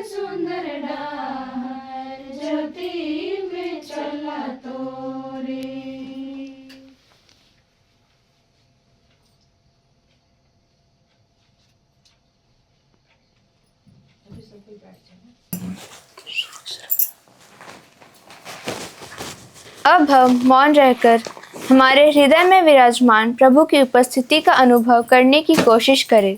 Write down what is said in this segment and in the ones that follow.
सुंदर डाहर ज्योति में चला तोरे। अब हम मौन रहकर हमारे हृदय में विराजमान प्रभु की उपस्थिति का अनुभव करने की कोशिश करें।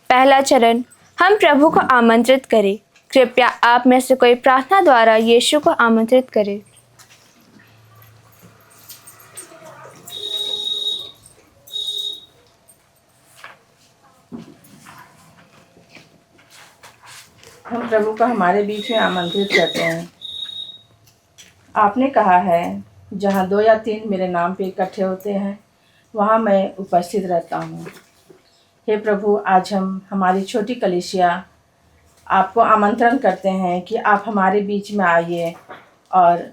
पहला चरण, हम प्रभु को आमंत्रित करें। कृपया आप में से कोई प्रार्थना द्वारा यीशु को आमंत्रित करे। हम प्रभु को हमारे बीच में आमंत्रित करते हैं। आपने कहा है, जहाँ 2 या 3 मेरे नाम पे इकट्ठे होते हैं, वहाँ मैं उपस्थित रहता हूँ। हे प्रभु, आज हम हमारी छोटी कलीसिया आपको आमंत्रण करते हैं कि आप हमारे बीच में आइए और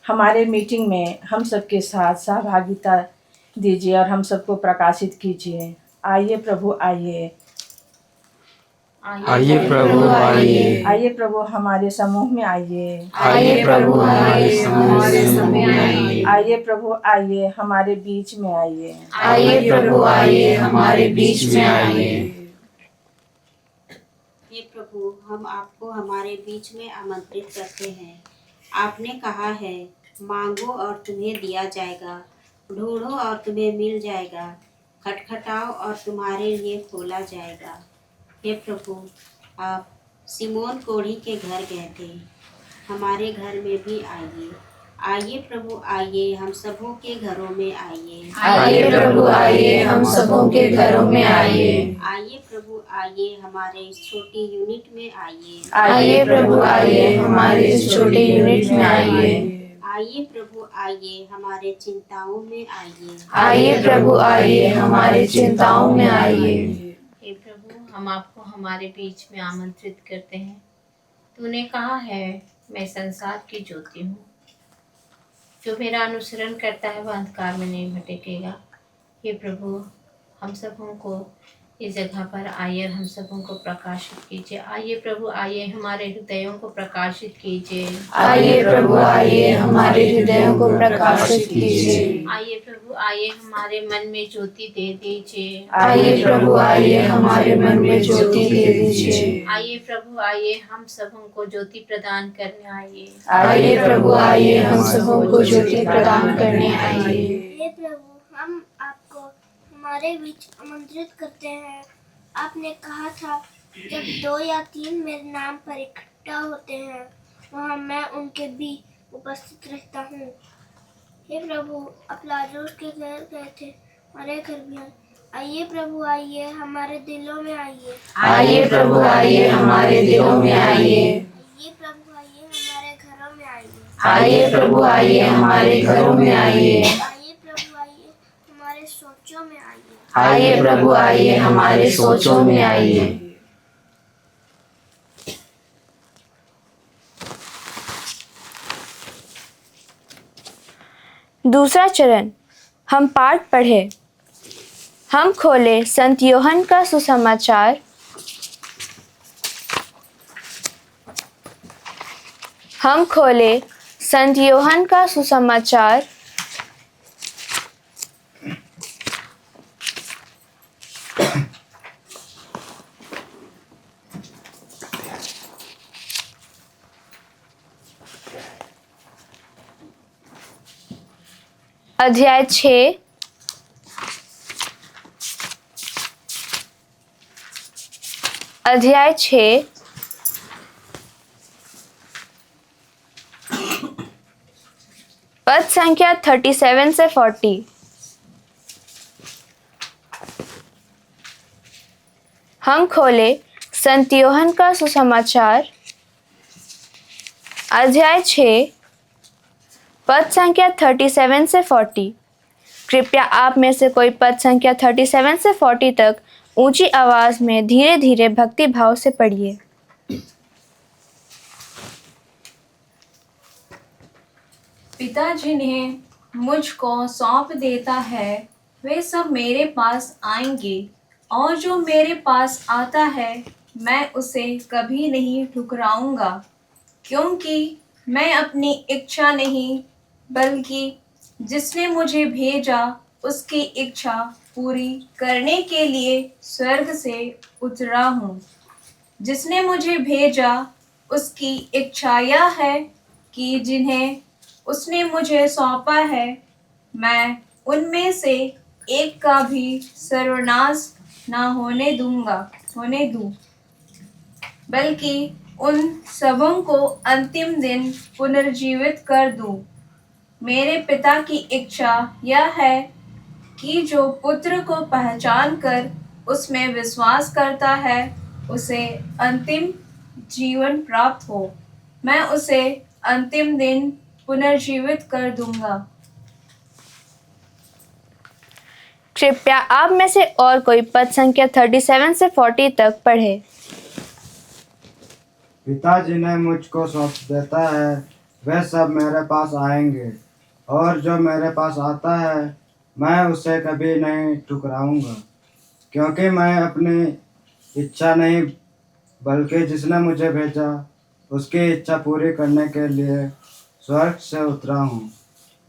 हमारे मीटिंग में हम सबके साथ सहभागिता दीजिए और हम सबको प्रकाशित कीजिए। आइए प्रभु, आइए। आइए प्रभु, आइए। आइए प्रभु, हमारे समूह में आइए। आइए प्रभु, आइए हमारे समूह में आइए। आइए प्रभु, आइए हमारे बीच में आइए। आइए प्रभु, आइए हमारे बीच में आइए। हे प्रभु, हम आपको हमारे बीच में आमंत्रित करते हैं। आपने कहा है, मांगो और तुम्हें दिया जाएगा, ढूंढो और तुम्हें मिल जाएगा, खटखटाओ और तुम्हारे लिए खोला जाएगा। हे प्रभु, आप सिमोन कोढ़ी के घर गए थे, हमारे घर में भी आइए। आइए प्रभु, आइए हम सबों के घरों में आइए। आइए प्रभु, आइए हम सबों के घरों में आइए। आइए प्रभु, आइए हमारे इस छोटी यूनिट में आइए। आइए प्रभु, आइए हमारे इस छोटे यूनिट में आइए। आइए प्रभु, आइए हमारे चिंताओं में आइए। आइए प्रभु, आइए हमारे चिंताओं में आइए। हे प्रभु, हम आपको हमारे बीच में आमंत्रित करते हैं। तूने कहा है, मैं संसार की ज्योति हूँ, जो मेरा अनुसरण करता है वह अंधकार में नहीं भटकेगा। हे प्रभु, हम सबों को इस जगह पर आइए और हम सबों को प्रकाशित कीजिए। आइए प्रभु, आइए हमारे हृदयों को प्रकाशित कीजिए। आइए प्रभु, आइए हमारे हृदयों को प्रकाशित कीजिए। आइए प्रभु, आइए हमारे मन में ज्योति दे दीजिए। आइए प्रभु, आइए हमारे मन में ज्योति दे दीजिए। आइए प्रभु, आइए हम सबों को ज्योति प्रदान करने आइए। आइए प्रभु, आइए हम सबों को ज्योति प्रदान करने आइए। हे प्रभु, हम आपको हमारे बीच आमंत्रित करते हैं। आपने कहा था, जब 2 या 3 मेरे नाम पर इकट्ठा होते हैं, वहाँ मैं उनके बीच उपस्थित रहता हूँ। हे प्रभु, आप लाजरूस के घर गए थे, हमारे घर भी आइए प्रभु, आइए हमारे दिलों में आइए। आइए प्रभु, आइए हमारे दिलों में आइए। आइए प्रभु, आइए हमारे घरों में आइए। आइए प्रभु, आइए हमारे घरों में आइए। आइए प्रभु, आइए हमारे सोचों में आइए। आइए प्रभु, आइए हमारे सोचों में आइए। दूसरा चरण, हम पाठ पढ़े। हम खोले संत यूहन्ना का सुसमाचार। हम खोले संत यूहन्ना का सुसमाचार। अध्याय 6। अध्याय 6। पद संख्या 37 से 40। हम खोले संत यूहन्ना का सुसमाचार। अध्याय 6, पद संख्या 37 से 40। कृपया आप में से कोई पद संख्या 37 से 40 तक ऊंची आवाज में धीरे धीरे भक्ति भाव से पढ़िए। पिता जिन्हें मुझको सौंप देता है, वे सब मेरे पास आएंगे, और जो मेरे पास आता है मैं उसे कभी नहीं ठुकराऊंगा, क्योंकि मैं अपनी इच्छा नहीं बल्कि जिसने मुझे भेजा उसकी इच्छा पूरी करने के लिए स्वर्ग से उतरा हूँ। जिसने मुझे भेजा उसकी इच्छा यह है कि जिन्हें उसने मुझे सौंपा है मैं उनमें से एक का भी सर्वनाश ना होने दूं, बल्कि उन सबों को अंतिम दिन पुनर्जीवित कर दूं। मेरे पिता की इच्छा यह है कि जो पुत्र को पहचान कर उसमें विश्वास करता है उसे अंतिम जीवन प्राप्त हो। मैं उसे अंतिम दिन पुनर्जीवित कर दूंगा। कृपया आप में से और कोई पद संख्या 37 से 40 तक पढ़े। पिता जिन्हें मुझको सौंप देता है वे सब मेरे पास आएंगे, और जो मेरे पास आता है मैं उसे कभी नहीं ठुकराऊंगा, क्योंकि मैं अपनी इच्छा नहीं बल्कि जिसने मुझे भेजा उसकी इच्छा पूरी करने के लिए स्वर्ग से उतरा हूँ।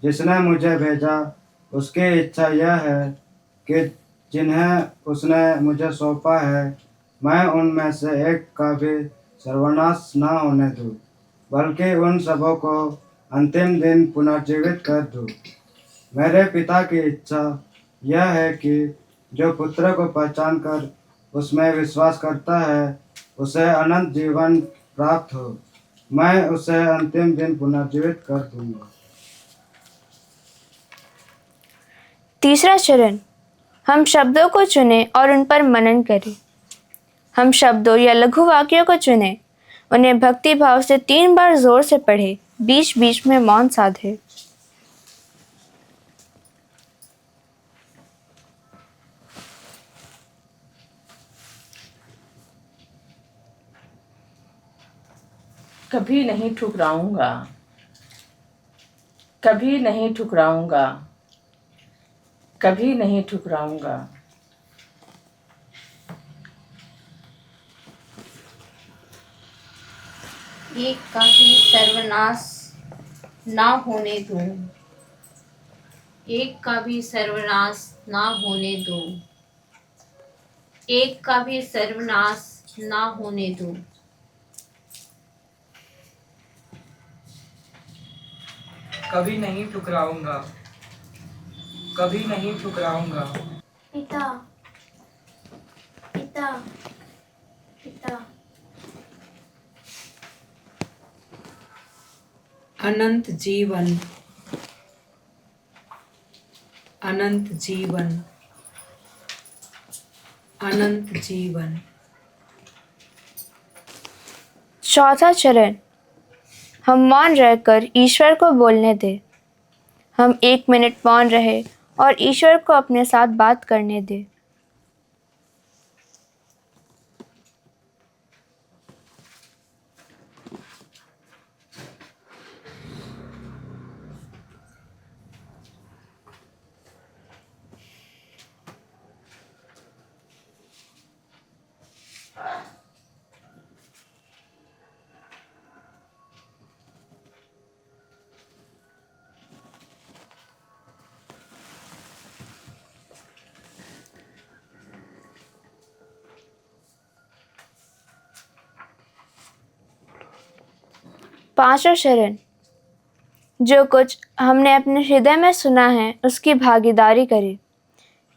जिसने मुझे भेजा उसकी इच्छा यह है कि जिन्हें उसने मुझे सौंपा है मैं उनमें से एक का भी सर्वनाश न होने दूँ, बल्कि उन सबों को अंतिम दिन पुनर्जीवित कर दूँ। मेरे पिता की इच्छा यह है कि जो पुत्र को पहचान कर उसमें विश्वास करता है उसे अनंत जीवन प्राप्त हो। मैं उसे अंतिम दिन पुनर्जीवित कर दूंगा। तीसरा चरण, हम शब्दों को चुनें और उन पर मनन करें। हम शब्दों या लघु वाक्यों को चुनें, उन्हें भक्ति भाव से 3 बार जोर से पढ़ें, बीच बीच में मौन साधे। कभी नहीं ठुकराऊंगा, कभी नहीं ठुकराऊंगा, कभी नहीं ठुकराऊंगा। एक का भी सर्वनाश ना होने दूं, एक का भी सर्वनाश ना होने दूं, एक का भी सर्वनाश ना होने दूं। कभी नहीं ठुकराऊंगा, कभी नहीं ठुकराऊंगा। पिता पिता पिता अनंत जीवन, अनंत जीवन, अनंत जीवन। चौथा चरण, हम मौन रहकर ईश्वर को बोलने दें। हम 1 मिनट मौन रहे और ईश्वर को अपने साथ बात करने दें। पांचवा चरण, जो कुछ हमने अपने हृदय में सुना है उसकी भागीदारी करें।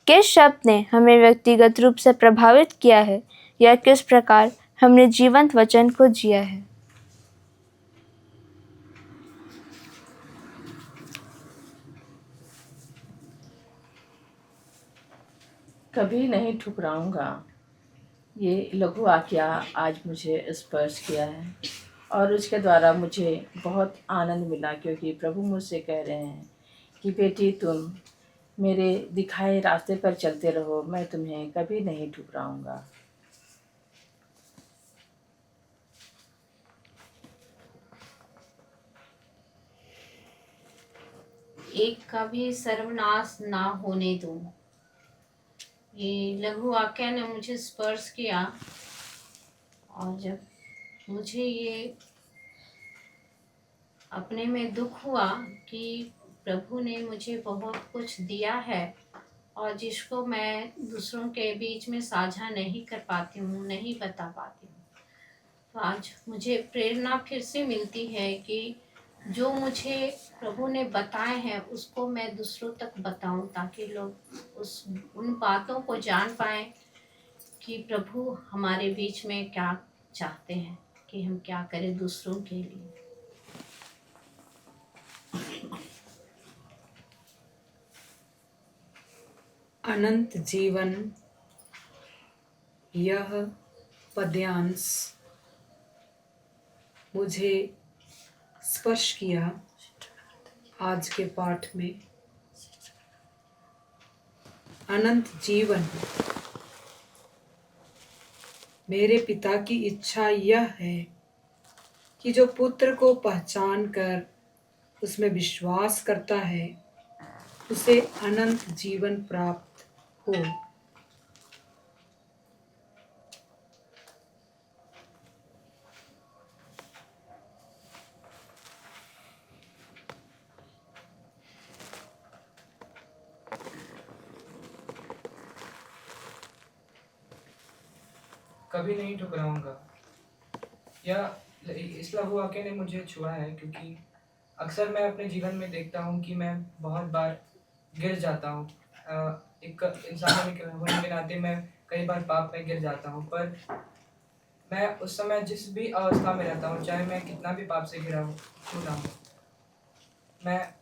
किस शब्द ने हमें व्यक्तिगत रूप से प्रभावित किया है या किस प्रकार हमने जीवंत वचन को जिया है। कभी नहीं ठुकराऊंगा। ये लघु वाक्या आज मुझे स्पर्श किया है और उसके द्वारा मुझे बहुत आनंद मिला, क्योंकि प्रभु मुझसे कह रहे हैं कि बेटी तुम मेरे दिखाए रास्ते पर चलते रहो, मैं तुम्हें कभी नहीं ठुकराऊंगा। एक का भी सर्वनाश ना होने दूं। ये लघु वाक्य ने मुझे स्पर्श किया और जब मुझे ये अपने में दुख हुआ कि प्रभु ने मुझे बहुत कुछ दिया है और जिसको मैं दूसरों के बीच में साझा नहीं कर पाती हूँ, नहीं बता पाती हूँ, तो आज मुझे प्रेरणा फिर से मिलती है कि जो मुझे प्रभु ने बताए हैं उसको मैं दूसरों तक बताऊं, ताकि लोग उन बातों को जान पाएं कि प्रभु हमारे बीच में क्या चाहते हैं, कि हम क्या करें दूसरों के लिए। अनंत जीवन, यह पद्यांश मुझे स्पर्श किया आज के पाठ में। अनंत जीवन, मेरे पिता की इच्छा यह है कि जो पुत्र को पहचान कर उसमें विश्वास करता है उसे अनंत जीवन प्राप्त हो। कभी नहीं ठुकराऊंगा। इस लघु वाक्य ने मुझे छुआ है, क्योंकि अक्सर मैं अपने जीवन में देखता हूँ कि मैं बहुत बार गिर जाता हूँ। एक इंसान होने के नाते मैं कई बार पाप में गिर जाता हूँ, पर मैं उस समय जिस भी अवस्था में रहता हूँ, चाहे मैं कितना भी पाप से घिरा हूँ क्यों ना हूँ, मैं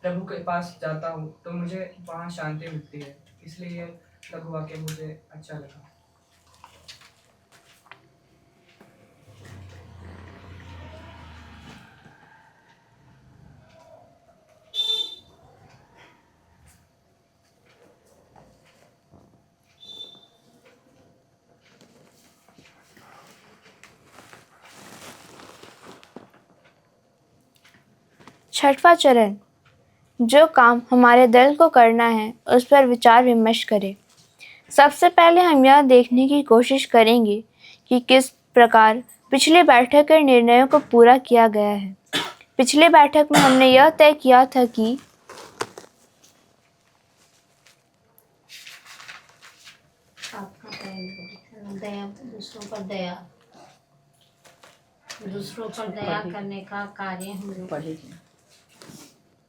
प्रभु के पास जाता हूँ तो मुझे वहाँ शांति मिलती है। इसलिए ये लघु वाक्य मुझे अच्छा लगा। छठवां चरण, जो काम हमारे दल को करना है उस पर विचार विमर्श करें। सबसे पहले हम यह देखने की कोशिश करेंगे कि किस प्रकार पिछली बैठक के निर्णयों को पूरा किया गया है। पिछली बैठक में हमने यह तय किया था कि आपका दया, दूसरों पर दया करने का कार्य हम लोग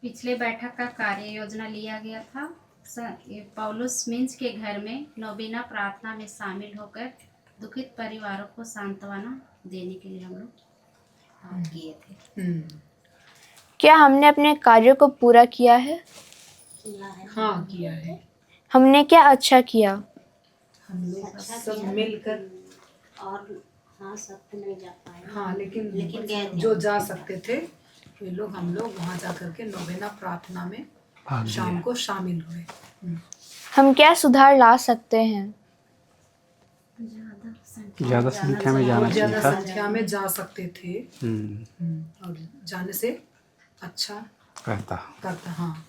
पिछले बैठक का कार्य योजना लिया गया था। पौलुस मिंज के घर में नौबीना प्रार्थना में शामिल होकर दुखित परिवारों को सांत्वना देने के लिए हम लोग किए थे। क्या हमने अपने कार्यों को पूरा किया है? हाँ, किया है। हमने क्या अच्छा किया? हम लोग सब मिलकर, और हाँ, सब तो नहीं जा पाए। हाँ, लेकिन गए थे। जो जा सकते थे वे लोग, हम लोग वहाँ जा करके नौवेना प्रार्थना में शाम को शामिल हुए। हम क्या सुधार ला सकते हैं? ज़्यादा संख्या में जाना चाहिए ज़्यादा था। संख्या में जा सकते थे और जाने से अच्छा करता। हाँ,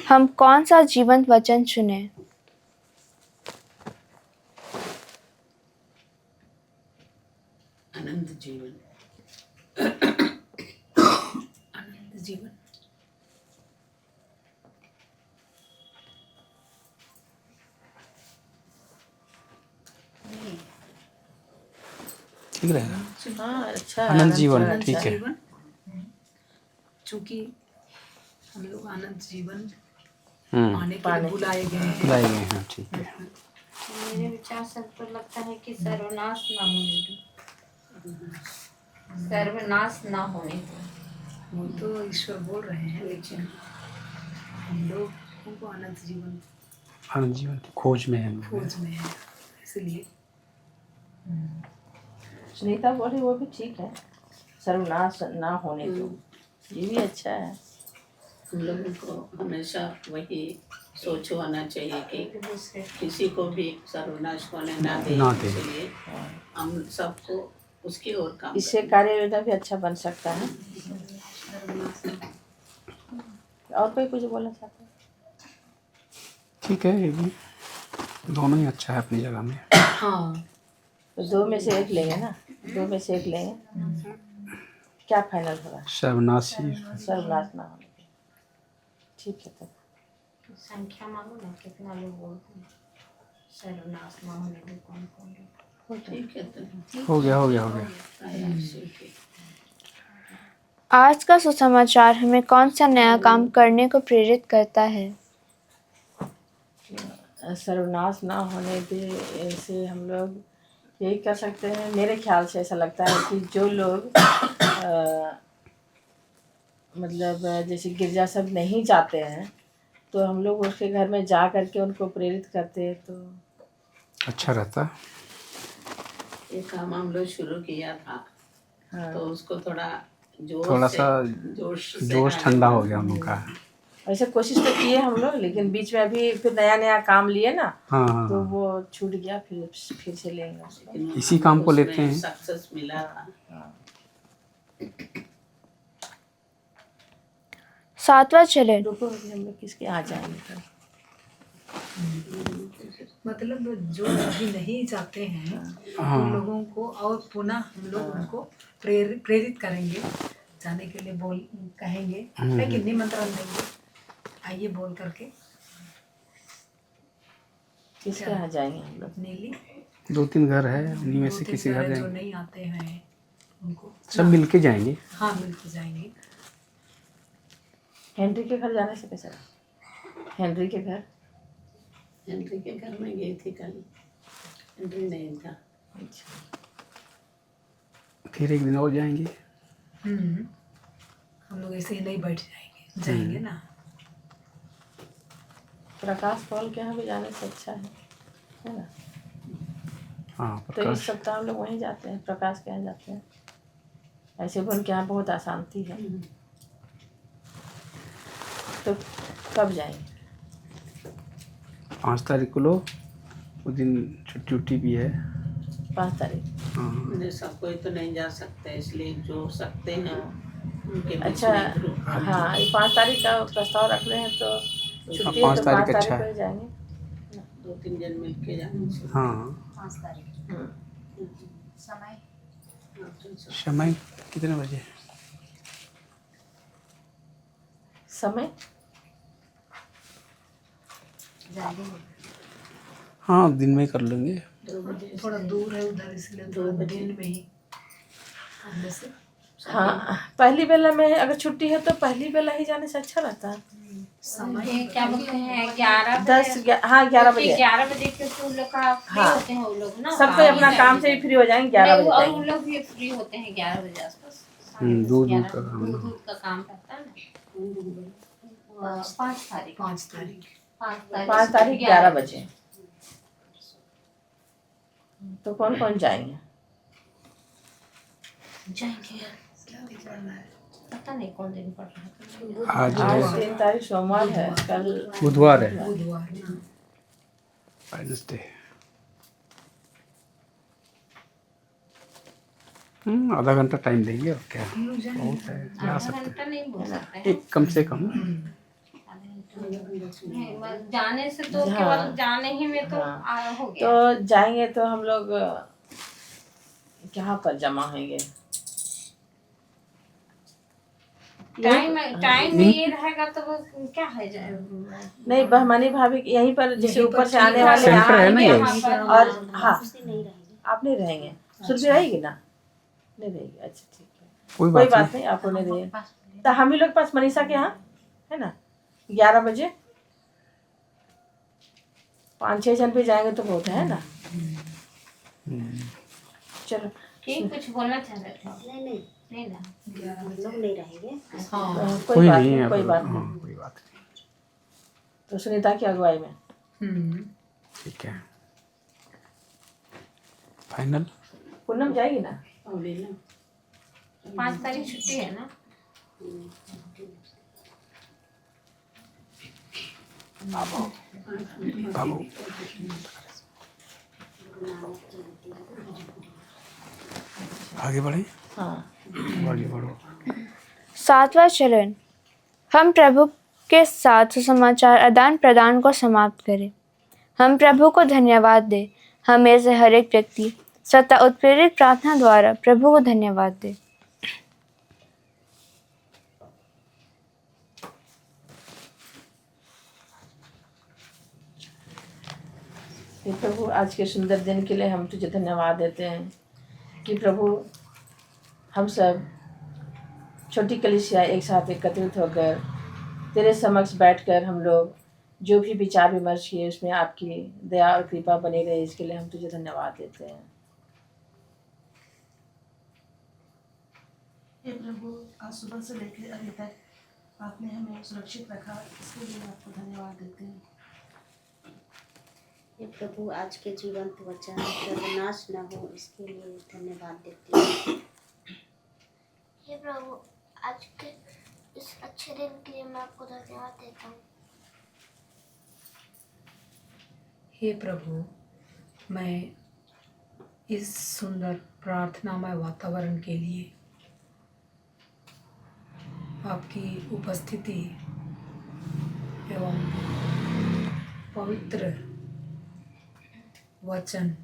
हम कौन सा जीवंत वचन चुने? अनंत जीवन। अनंत जीवन। ठीक रहेगा। हाँ, अच्छा। अनंत जीवन, ठीक है। चूँकि हम लोग अनंत जीवन पाने के लिए बुलाए गए हैं। ठीक है। मेरे विचार से तो लगता है कि सर्वनाश ना होने दो, सर्वनाश ना होने दो। वो तो ईश्वर बोल रहे हैं, लेकिन हम लोग उनको अनंत जीवन की खोज में है। इसलिए सुनीता बोली वो भी ठीक है, सर्वनाश ना होने दो, ये भी अच्छा है। हम लोगों को हमेशा वही सोच होना चाहिए कि किसी को भी सर्वनाश होने ना दे। इसलिए हम सबको उसकी ओर काम, इससे कार्य योजना भी अच्छा बन सकता है। और कोई कुछ बोलना चाहता है? ठीक है, ये भी दोनों ही अच्छा है अपनी जगह में। हाँ, तो दो में से एक लेंगे ना, दो में से एक लेंगे। क्या फाइनल होगा? सर्वनाशी सर्वनाश ना होने पे। ठीक है तो संख्या मांगो ना, कितना लोग बोलते हैं सर्वनाश ना होने दे, कौन कौन लोग। ठीक है तो हो गया हो गया हो गया। ठीक है। आज का सुसमाचार हमें कौन सा नया काम करने को प्रेरित करता है? सर्वनाश ना होने पे ऐसे हम लोग यही कर सकते हैं। मेरे ख्याल से ऐसा लगता है कि जो लोग मतलब जैसे गिरजा सब नहीं जाते हैं, तो हम लोग उसके घर में जा करके उनको प्रेरित करते हैं तो अच्छा रहता। ये काम हम लोग शुरू किया था। हाँ। तो उसको थोड़ा थोड़ा सा जोश ठंडा हो गया हम लोग का। ऐसे कोशिश तो किए हम लोग, लेकिन बीच में अभी फिर नया नया काम लिए ना, हाँ तो वो छूट गया, फिर से लेंगे उसको। इसी काम को लेते हैं। सक्सेस मिला था। सातवां चरण। रुको हम लोग किसके आ जाएंगे। मतलब जो अभी नहीं जाते हैं उन लोगों को और पुनः हम लोग उनको प्रेरित करेंगे जाने के लिए, कहेंगे है कि निमंत्रण देंगे, आइए बोल करके। किसके आ जाएंगे हम लोग? नीली 2-3 घर है, उन्हीं में से किसी घर जो जाएंगे। नहीं आते हैं उनको सब मिलके जाएंगे। हाँ मिलके जाएंगे। हेनरी के घर जाने से कैसा? हेनरी के घर में गई थी कल, हेनरी नहीं था। अच्छा, फिर एक दिन और जाएंगे। हम लोग ऐसे ही नहीं बैठ जाएंगे ना। प्रकाश पॉल के यहाँ भी जाने से अच्छा है ना। हाँ तो इस प्रकाश। सप्ताह हम लोग वहीं जाते हैं, प्रकाश के यहाँ जाते हैं। ऐसे भी उनके यहाँ बहुत अशांति है। तो कब जाएंगे? 5 तारीख को लो, उस दिन छुट्टी भी है। 5 तारीख। हाँ सब कोई तो नहीं जा सकते, इसलिए जो सकते हैं उनके बीच अच्छा, में ग्रुप। हाँ ये 5 तारीख का प्रस्ताव रख रहे हैं, तो छुट्टी है 5 तो 5 तारीख तारीख अच्छा को है। ही जाएंगे। 2-3 जन मिलके जाने से। हाँ 5 तारीख समय समय कितने बजे? समय जाएंगे। हाँ दिन में ही कर लेंगे। थोड़ा दूर है उधर, इसलिए 2 दिन में ही आने से। हाँ पहली बेला में अगर छुट्टी है तो पहली बेला ही जाने से अच्छा रहता है। समय क्या बोलते हैं 11 10 हाँ 11 बजे। 11 बजे के तो उन लोग का फ्री हाँ। होते हैं वो लोग ना। सब कोई अपना काम से ही फ्री हो जाएंगे 11 बजे और जाएंगे। उन लोग भी फ्री होते हैं 11 बजे आसपास। दूध का काम। दूध का काम रहता है ना। 5 तारीख 5 तारीख 5 तारीख 11 बजे। तो कौन कौन जाएंगे? जाएंगे। पता नहीं कौन दिन पड़ रहा है। आज आज 3 तारीख सोमवार है, कल बुधवार है, बुधवार। वेडनेसडे। आधा घंटा टाइम देंगे और क्या, बहुत है, जा आधा सकते घंटा नहीं बोल सकते हैं। हैं। एक कम से कम। नहीं, बस जाने से तो हाँ। केवल जाने ही में तो हाँ। हो गया। तो जाएंगे तो हम लोग कहाँ पर जमा होंगे? टाइम ये रहेगा तो वो क्या है जाए। नहीं बहमानी भाभी यहीं पर जैसे ऊपर से आने वाले सेंटर यहाँ है ना ये। आएंगे और हाँ आप नहीं रहेंगे, सुरभि रहेगी ना? नहीं रहेगी, अच्छा ठीक है, कोई कोई बात बात नहीं, आपको नहीं रहेगी। तो हम ही लोग पास मनीषा के यहाँ है ना 11 बजे 5-6 जन पे जाएंगे तो बहुत है ना। चलो ठीक, कुछ बोलना चाह रहे थे? नहीं ना, हम लोग नहीं रहेंगे। कोई बात नहीं नहीं, है, कोई बात हाँ, नहीं। कोई बात नहीं। तो सुनीता की अगुवाई में ठीक है, फाइनल। पूनम जाएगी ना? 5 तारीख छुट्टी है ना। बाबू आगे बढ़े। हाँ आगे बढ़ो। 7वां चरण। हम प्रभु के साथ सुसमाचार आदान प्रदान को समाप्त करें। हम प्रभु को धन्यवाद दें। हमें से हर एक व्यक्ति सत्ता उत्प्रेरित प्रार्थना द्वारा प्रभु को धन्यवाद दें। हे प्रभु, आज के सुंदर दिन के लिए हम तुझे धन्यवाद देते हैं कि प्रभु हम सब छोटी कलीसिया एक साथ एकत्रित होकर तेरे समक्ष बैठकर हम लोग जो भी विचार विमर्श किए उसमें आपकी दया और कृपा बनी रहे, इसके लिए हम तुझे धन्यवाद देते हैं। हे प्रभु, आज सुबह से लेकर अभी तक आपने हमें सुरक्षित रखा, इसके लिए आपको धन्यवाद देते हैं। हे प्रभु, आज के जीवंत वचन सर्वनाश न हो, इसके लिए धन्यवाद देते हैं। हे प्रभु, आज के इस अच्छे दिन के लिए मैं आपको धन्यवाद देता हूँ। हे प्रभु, मैं इस सुंदर प्रार्थनामय वातावरण के लिए, आपकी उपस्थिति एवं पवित्र वचन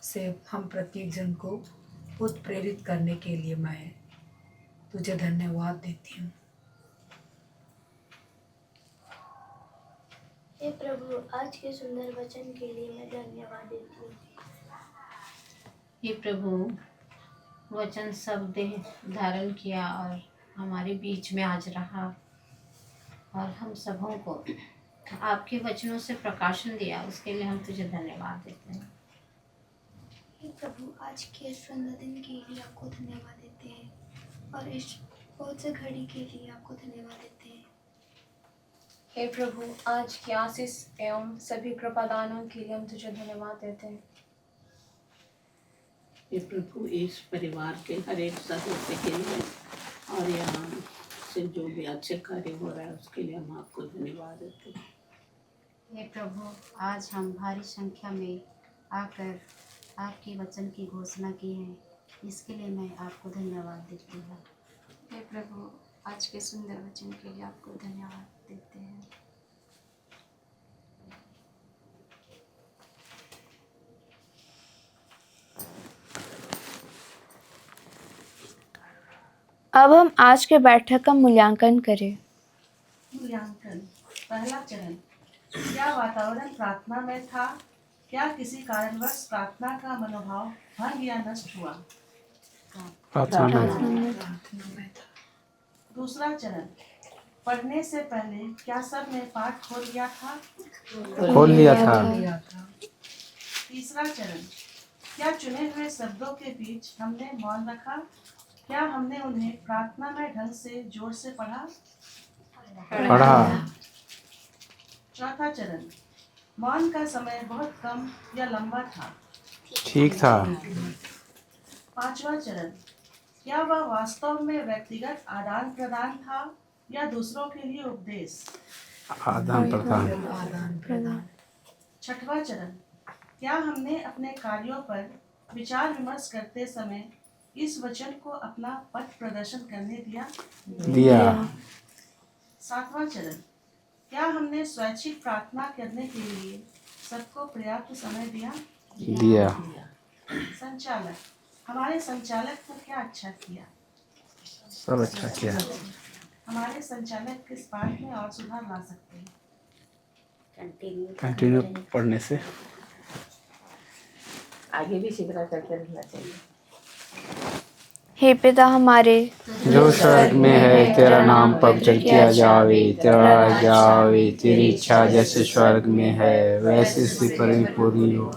से हम प्रत्येक जन को उत्प्रेरित करने के लिए मैं तुझे धन्यवाद देती हूँ। हे प्रभु, आज के सुंदर वचन के लिए मैं धन्यवाद देती हूँ। हे प्रभु, वचन सब देह धारण किया और हमारे बीच में आज रहा और हम सबों को आपके वचनों से प्रकाशन दिया, उसके लिए हम तुझे धन्यवाद देते हैं। हे प्रभु, आज के सुंदर दिन के लिए आपको धन्यवाद देते हैं और इस बहुत से घड़ी के लिए आपको धन्यवाद देते हैं। हे प्रभु, आज की आशीष एवं सभी कृपादानों के लिए हम तुझे धन्यवाद देते हैं। हे प्रभु, इस परिवार के हर एक सदस्य के लिए और यहाँ से जो भी अच्छे कार्य हो रहा है उसके लिए हम आपको धन्यवाद देते हैं। हे प्रभु, आज हम भारी संख्या में आकर आपके वचन की घोषणा की है, इसके लिए मैं आपको धन्यवाद देती हूँ। हे प्रभु, आज के सुंदर वचन के लिए आपको धन्यवाद देते हैं। अब हम आज के बैठक का मूल्यांकन करें। मूल्यांकन। पहला चरण, क्या वातावरण प्रार्थना में था? क्या किसी कारणवश प्रार्थना का मनोभाव भंग या नष्ट हुआ? प्रार्थना में दूसरा चरण, पढ़ने से पहले क्या सब ने पाठ खोल लिया था? खोल लिया था। तीसरा चरण, क्या चुने हुए शब्दों के बीच हमने मौन रखा? क्या हमने उन्हें प्रार्थना में ढंग से जोर से पढ़ा? चौथा चरण, मौन का समय बहुत कम या लंबा था? ठीक था। पांचवा चरण, क्या वह वास्तव में व्यक्तिगत आदान प्रदान था या दूसरों के लिए उपदेश? आदान प्रदान। छठवां चरण, क्या हमने अपने कार्यों पर विचार विमर्श करते समय इस वचन को अपना पथ प्रदर्शन करने दिया? सातवां चरण, क्या हमने स्वैच्छिक प्रार्थना करने के लिए सबको पर्याप्त समय दिया? संचालक, हमारे संचालक ने क्या अच्छा किया? सब अच्छा किया। हमारे संचालक किस बात में और सुधार ला सकते हैं? कंटिन्यू पढ़ने से आगे भी इसी तरह करते रहना चाहिए। हे पिता हमारे जो स्वर्ग में है, तेरा नाम पवित्र किया जावे, तेरा राज्य आवे, तेरी इच्छा जैसे स्वर्ग में है वैसे इसी पर भी पूरी हो।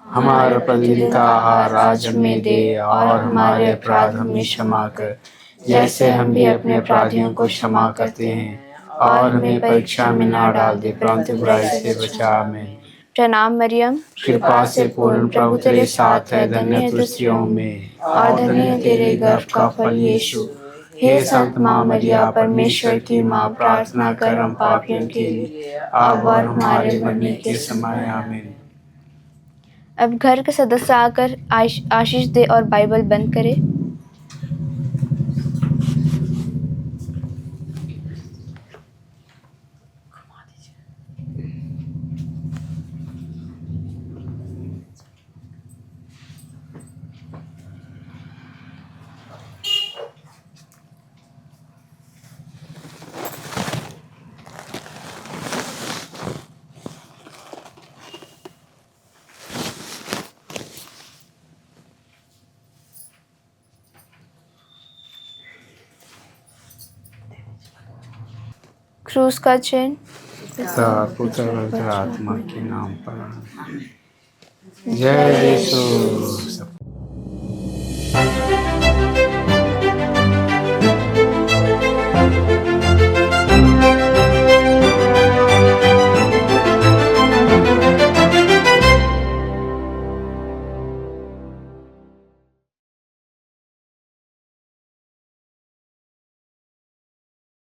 हमारा प्रतिदिन का आहार आज हमें दे और हमारे अपराध हमें क्षमा कर, जैसे हम भी अपने अपराधियों को क्षमा करते हैं, और हमें परीक्षा में ना डाल दे परंतु बुराई से बचा। आमीन। प्रणाम मरियम, कृपा से पूर्ण प्रभु तेरे साथ है, धन्य है तू स्त्रियों में और धन्य है तेरे गर्भ का फल यीशु। हे संत माँ मरिया, परमेश्वर की माँ, प्रार्थना कर हम पापियों के लिए अब और हमारे मरने के समय। आमीन। अब घर के सदस्य आकर आशीष दे और बाइबल बंद करें। क्रूस का चिन्ह पिता पुत्र और पवित्र आत्मा के नाम पर। जय यीशु।